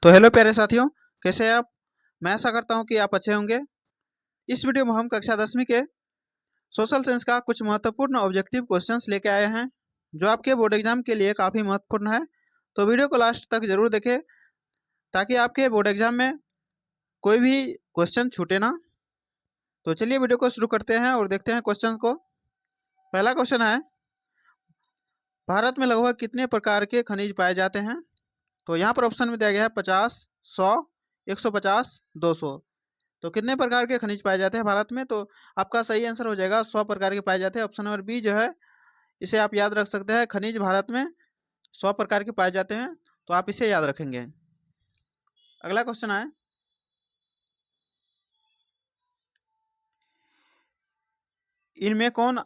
तो हेलो प्यारे साथियों, कैसे हैं आप। मैं आशा करता हूं कि आप अच्छे होंगे। इस वीडियो में हम कक्षा 10वीं के सोशल साइंस का कुछ महत्वपूर्ण ऑब्जेक्टिव क्वेश्चंस लेके आए हैं जो आपके बोर्ड एग्जाम के लिए काफ़ी महत्वपूर्ण है। तो वीडियो को लास्ट तक जरूर देखें ताकि आपके बोर्ड एग्जाम में कोई भी क्वेश्चन छूटे ना। तो चलिए वीडियो को शुरू करते हैं और देखते हैं क्वेश्चन को। पहला क्वेश्चन है, भारत में लगभग कितने प्रकार के खनिज पाए जाते हैं। तो यहाँ पर ऑप्शन में दिया गया है 50, 100, 150, 200। तो कितने प्रकार के खनिज पाए जाते हैं भारत में। तो आपका सही आंसर हो जाएगा 100 प्रकार के पाए जाते हैं। ऑप्शन नंबर बी जो है इसे आप याद रख सकते हैं। खनिज भारत में 100 प्रकार के पाए जाते हैं, तो आप इसे याद रखेंगे। अगला क्वेश्चन है, इनमें कौन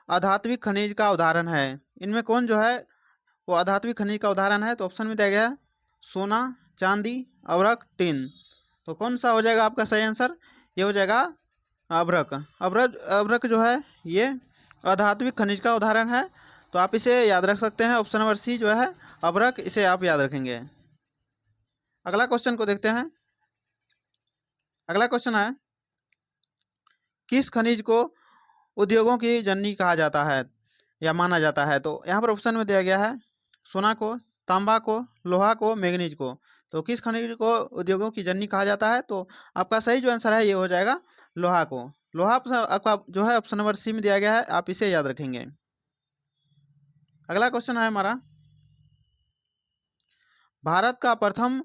अधात्विक खनिज का उदाहरण है। इनमें कौन जो है वो अधात्विक खनिज का उदाहरण है। तो ऑप्शन में दिया गया है सोना, चांदी, अवरक, टिन। तो कौन सा हो जाएगा आपका सही आंसर। ये हो जाएगा अभ्रक। अभ्रक अभ्रक जो है ये अधात्विक खनिज का उदाहरण है, तो आप इसे याद रख सकते हैं। ऑप्शन नंबर सी जो है अभ्रक, इसे आप याद रखेंगे। अगला क्वेश्चन को देखते हैं। अगला क्वेश्चन है, किस खनिज को उद्योगों की जननी कहा जाता है या माना जाता है। तो यहाँ पर ऑप्शन में दिया गया है सोना को, तांबा को, लोहा को, मैग्नीज को। तो किस खनिज को उद्योगों की जननी कहा जाता है। तो आपका सही जो आंसर है ये हो जाएगा लोहा को। लोहा आपका जो है ऑप्शन नंबर सी में दिया गया है, आप इसे याद रखेंगे। अगला क्वेश्चन है हमारा, भारत का प्रथम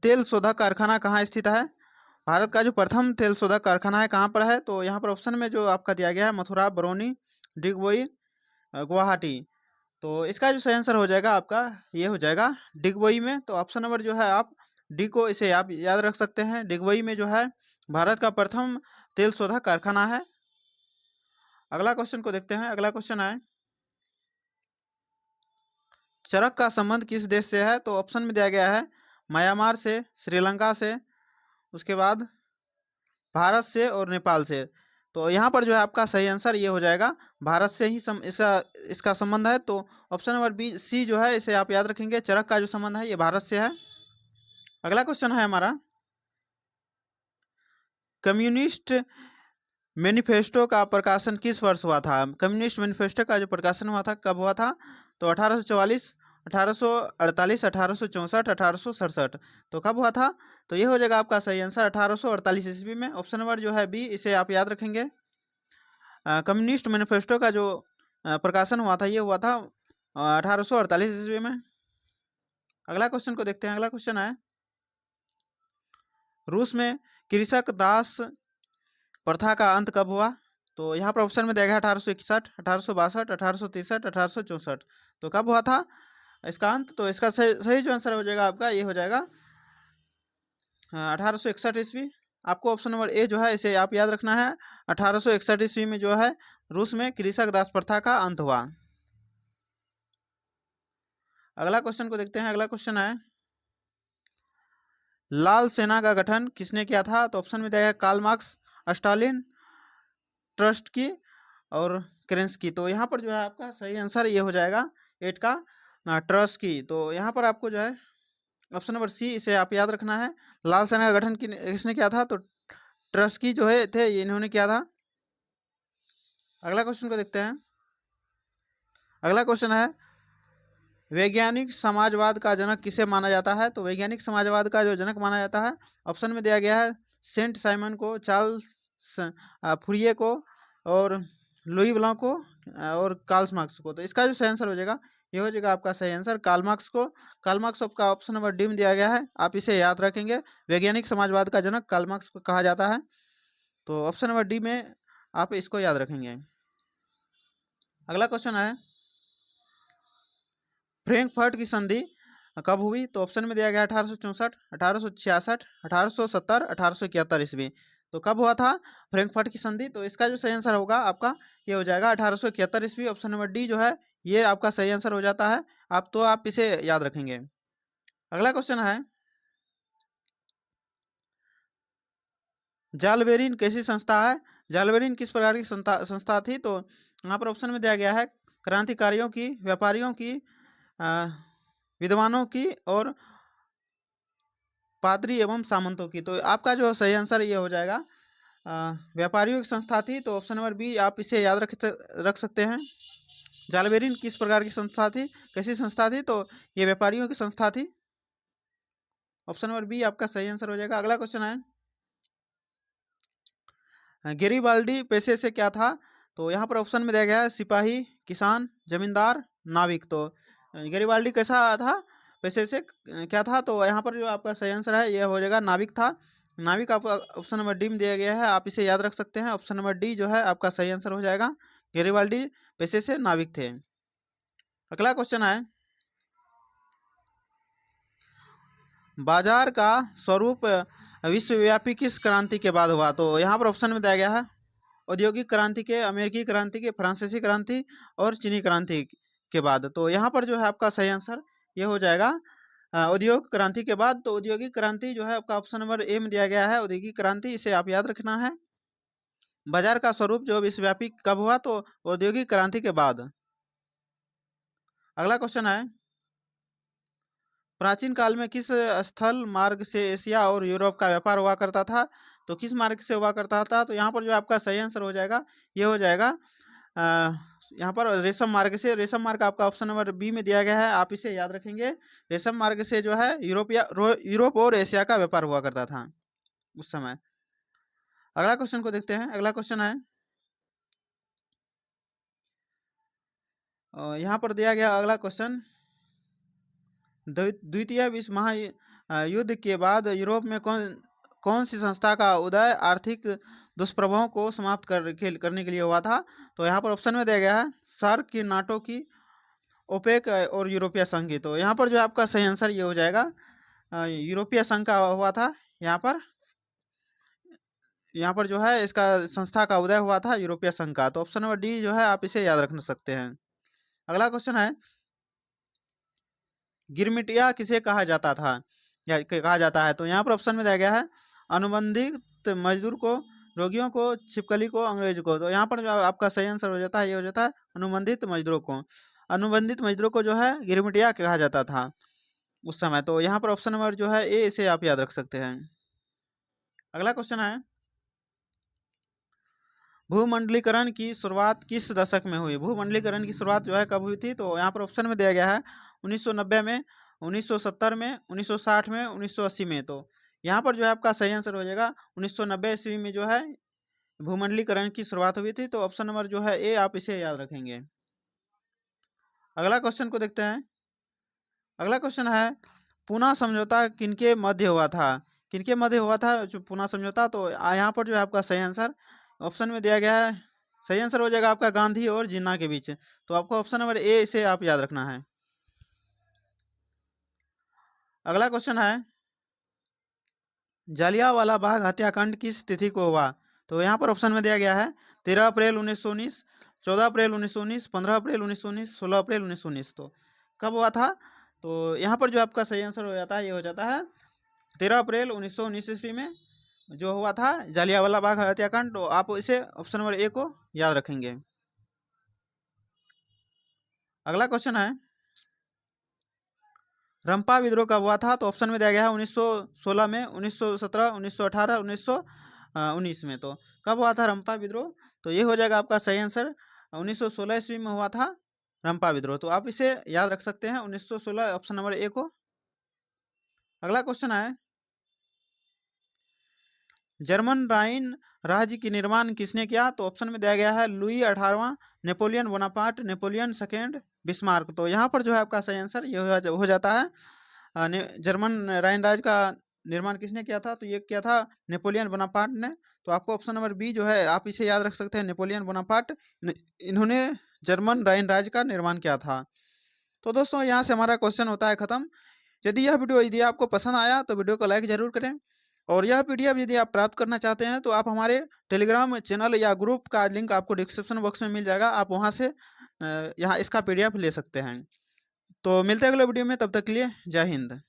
तेल शोधक कारखाना कहाँ स्थित है। भारत का जो प्रथम तेल शोधक कारखाना है कहाँ पर है। तो यहाँ पर ऑप्शन में जो आपका दिया गया है मथुरा, बरौनी, डिगबोई, गुवाहाटी। तो इसका जो सही आंसर हो जाएगा आपका ये हो जाएगा डिगबोई में। तो ऑप्शन नंबर जो है आप डी को इसे आप याद रख सकते हैं। डिगबोई में जो है भारत का प्रथम तेल शोधक कारखाना है। अगला क्वेश्चन को देखते हैं। अगला क्वेश्चन है, चरक का संबंध किस देश से है। तो ऑप्शन में दिया गया है म्यांमार से, श्रीलंका से, उसके बाद भारत से और नेपाल से। तो यहाँ पर जो है आपका सही आंसर ये हो जाएगा भारत से ही इसका संबंध है। तो ऑप्शन नंबर बी सी जो है इसे आप याद रखेंगे। चरक का जो संबंध है ये भारत से है। अगला क्वेश्चन है हमारा, कम्युनिस्ट मैनिफेस्टो का प्रकाशन किस वर्ष हुआ था। कम्युनिस्ट मैनिफेस्टो का जो प्रकाशन हुआ था कब हुआ था। तो 1844, 1848, 1864, 1867। तो कब हुआ था। तो ये हो जाएगा आपका सही आंसर 1848 ईस्वी में। ऑप्शन नंबर जो है बी, इसे आप याद रखेंगे। कम्युनिस्ट मैनिफेस्टो का जो प्रकाशन हुआ था ये हुआ था 1848 ईस्वी में। अगला क्वेश्चन को देखते हैं। अगला क्वेश्चन है, रूस में कृषक दास प्रथा का अंत कब हुआ। तो यहाँ पर ऑप्शन में दिया गया 1861, 1862, 1863, 1864। तो कब हुआ था इसका अंत। तो इसका सही जो आंसर हो जाएगा आपका ये हो जाएगा 1861 ईस्वी। आपको ऑप्शन नंबर ए जो है इसे आप याद रखना है। 1861 ईस्वी में जो है रूस में कृषक दास प्रथा का अंत हुआ। अगला क्वेश्चन को देखते हैं। अगला क्वेश्चन है, लाल सेना का गठन किसने किया था। तो ऑप्शन में दिया गया कार्ल मार्क्स, स्टालिन, ट्रस्ट की और केरेंस्की। तो यहाँ पर जो है आपका सही आंसर ये हो जाएगा 8 का ट्रस्ट की। तो यहाँ पर आपको जो है ऑप्शन नंबर सी, इसे आप याद रखना है। लाल सेना का गठन किसने किया था। तो ट्रस्ट की जो है थे ये इन्होंने किया था। अगला क्वेश्चन को देखते हैं। अगला क्वेश्चन है, वैज्ञानिक समाजवाद का जनक किसे माना जाता है। तो वैज्ञानिक समाजवाद का जो जनक माना जाता है ऑप्शन में दिया गया है सेंट साइमन को, चार्ल्स फुरिये को और लुई ब्लां को और कार्ल मार्क्स को। तो इसका जो सही आंसर हो जाएगा ये हो जाएगा आपका सही आंसर कार्ल मार्क्स को। कार्ल मार्क्स का ऑप्शन नंबर डी में दिया गया है, आप इसे याद रखेंगे। वैज्ञानिक समाजवाद का जनक कार्ल मार्क्स को कहा जाता है। तो ऑप्शन नंबर डी में आप इसको याद रखेंगे। अगला क्वेश्चन है, फ्रैंकफर्ट की संधि कब हुई। तो ऑप्शन में दिया गया 1864, 1866, 1870, 1871 ईस्वी। तो कब हुआ था फ्रैंकफर्ट की संधि। तो इसका जो सही आंसर होगा आपका ये हो जाएगा 1871 ईस्वी। ऑप्शन नंबर डी जो है ये आपका सही आंसर हो जाता है। आप इसे याद रखेंगे। अगला क्वेश्चन है, जालबेरिन कैसी संस्था है। जालबेरिन किस प्रकार की संस्था थी। तो यहाँ पर ऑप्शन में दिया गया है क्रांतिकारियों की, व्यापारियों की, विद्वानों की और पादरी एवं सामंतों की। तो आपका जो सही आंसर ये हो जाएगा व्यापारियों की संस्था थी। तो ऑप्शन नंबर बी आप इसे याद रख सकते हैं। जालबेरिन किस प्रकार की संस्था थी, कैसी संस्था थी? तो ये व्यापारियों की संस्था थी। ऑप्शन नंबर बी आपका सही आंसर हो जाएगा। अगला क्वेश्चन है, गेरिबाल्डी पेशे से क्या था? तो यहाँ पर ऑप्शन में दिया गया है सिपाही, किसान, जमींदार, नाविक। तो गेरिबाल्डी कैसा था पेशे से, क्या था? तो यहाँ पर जो आपका सही आंसर है ये हो जाएगा नाविक था। नाविक आपका ऑप्शन नंबर डी में दिया गया है, आप इसे याद रख सकते हैं। ऑप्शन नंबर डी जो है आपका सही आंसर हो जाएगा। गेरिबाल्डी पेशे से नाविक थे। अगला क्वेश्चन है, बाजार का स्वरूप विश्वव्यापी किस क्रांति के बाद हुआ? तो यहाँ पर ऑप्शन में दिया गया है औद्योगिक क्रांति के, अमेरिकी क्रांति के, फ्रांसीसी क्रांति और चीनी क्रांति के बाद। तो यहाँ पर जो है आपका सही आंसर ये हो जाएगा औद्योगिक क्रांति के बाद। तो औद्योगिक क्रांति जो है आपका ऑप्शन नंबर ए में दिया गया है, औद्योगिक क्रांति, इसे आप याद रखना है। बाजार का स्वरूप जो विश्वव्यापी कब हुआ? तो औद्योगिक क्रांति के बाद। अगला क्वेश्चन है, प्राचीन काल में किस स्थल मार्ग से एशिया और यूरोप का व्यापार हुआ करता था? तो किस मार्ग से हुआ करता था? तो यहाँ पर जो आपका सही आंसर हो जाएगा ये हो जाएगा यहाँ पर रेशम मार्ग से। रेशम मार्ग आपका ऑप्शन नंबर बी में दिया गया है, आप इसे याद रखेंगे। रेशम मार्ग से जो है यूरोप और एशिया का व्यापार हुआ करता था उस समय। अगला क्वेश्चन को देखते हैं। अगला क्वेश्चन है, यहाँ पर दिया गया अगला क्वेश्चन, द्वितीय विश्व महायुद्ध के बाद यूरोप में कौन सी संस्था का उदय आर्थिक दुष्प्रभावों को समाप्त करने के लिए हुआ था? तो यहाँ पर ऑप्शन में दिया गया है सार्क की, नाटो की, ओपेक और यूरोपीय संघ की। तो यहाँ पर जो आपका सही आंसर ये हो जाएगा यूरोपीय संघ का हुआ था। यहाँ पर जो है इसका संस्था का उदय हुआ था यूरोपीय संघ का। तो ऑप्शन नंबर डी जो है आप इसे याद रख सकते हैं। अगला क्वेश्चन है, गिरमिटिया किसे कहा जाता था या कहा जाता है? तो यहाँ पर ऑप्शन में दिया गया है अनुबंधित मजदूर को, रोगियों को, छिपकली को, अंग्रेज को। तो यहाँ पर जो आपका सही आंसर हो जाता है ये हो जाता है अनुबंधित मजदूरों को। अनुबंधित मजदूरों को जो है गिरमिटिया कहा जाता था उस समय। तो यहाँ पर ऑप्शन नंबर जो है ए, इसे आप याद रख सकते हैं। अगला क्वेश्चन है, भूमंडलीकरण की शुरुआत किस दशक में हुई? भूमंडलीकरण की शुरुआत जो है कब हुई थी? तो यहाँ पर ऑप्शन में दिया गया है 1990 में, 1970 में, 1960 में, 1980 में। तो यहाँ पर जो है आपका सही आंसर हो जाएगा 1990 ईस्वी में जो है भूमंडलीकरण की शुरुआत हुई थी। तो ऑप्शन नंबर जो है ए, आप इसे याद रखेंगे। अगला क्वेश्चन को देखते हैं। अगला क्वेश्चन है, पूना समझौता किनके मध्य हुआ था? किनके मध्य हुआ था जो पूना समझौता? तो यहाँ पर जो है आपका सही आंसर ऑप्शन में दिया गया है, सही आंसर हो जाएगा आपका गांधी और जिन्ना के बीच। तो आपको ऑप्शन नंबर ए, इसे आप याद रखना है। अगला क्वेश्चन है, जालियांवाला बाग हत्याकांड किस तिथि को हुआ? तो यहाँ पर ऑप्शन में दिया गया है 13 अप्रैल 1919, 14 अप्रैल 1919, 15 अप्रैल 1919, 16 अप्रैल 1919। तो कब हुआ था? तो यहाँ पर जो आपका सही आंसर हो जाता है ये हो जाता है 13 अप्रैल 1919 ईस्वी में जो हुआ था जालियांवाला बाग हत्याकांड। तो आप इसे ऑप्शन नंबर ए को याद रखेंगे। अगला क्वेश्चन है, रंपा विद्रोह कब हुआ था? तो ऑप्शन में दिया गया है 1916 में, 1917, 1918, 1919 में। तो कब हुआ था रंपा विद्रोह? तो ये हो जाएगा आपका सही आंसर 1916 ईस्वी में हुआ था रंपा विद्रोह। तो आप इसे याद रख सकते हैं 1916, ऑप्शन नंबर ए को। अगला क्वेश्चन है, जर्मन राइन राज्य की निर्माण किसने किया? तो ऑप्शन में दिया गया है लुई 18वां, Napoleon Bonaparte, Napoleon second, Bismarck. तो यहाँ पर जो है आपका सही आंसर ये हो जाता है जर्मन राइन राज्य का निर्माण किसने किया था? तो ये किया था नेपोलियन बोनापार्ट ने। तो आपको ऑप्शन नंबर बी जो है आप इसे याद रख सकते हैं, नेपोलियन बोनापार्ट, इन्होंने जर्मन राइन राज्य का निर्माण किया था। तो दोस्तों यहाँ से हमारा क्वेश्चन होता है खत्म। यदि आपको पसंद आया तो वीडियो को लाइक जरूर करें, और यह पीडीएफ यदि आप प्राप्त करना चाहते हैं तो आप हमारे टेलीग्राम चैनल या ग्रुप का लिंक आपको डिस्क्रिप्शन बॉक्स में मिल जाएगा, आप वहां से यहाँ इसका पीडीएफ ले सकते हैं। तो मिलते हैं अगले वीडियो में, तब तक के लिए जय हिंद।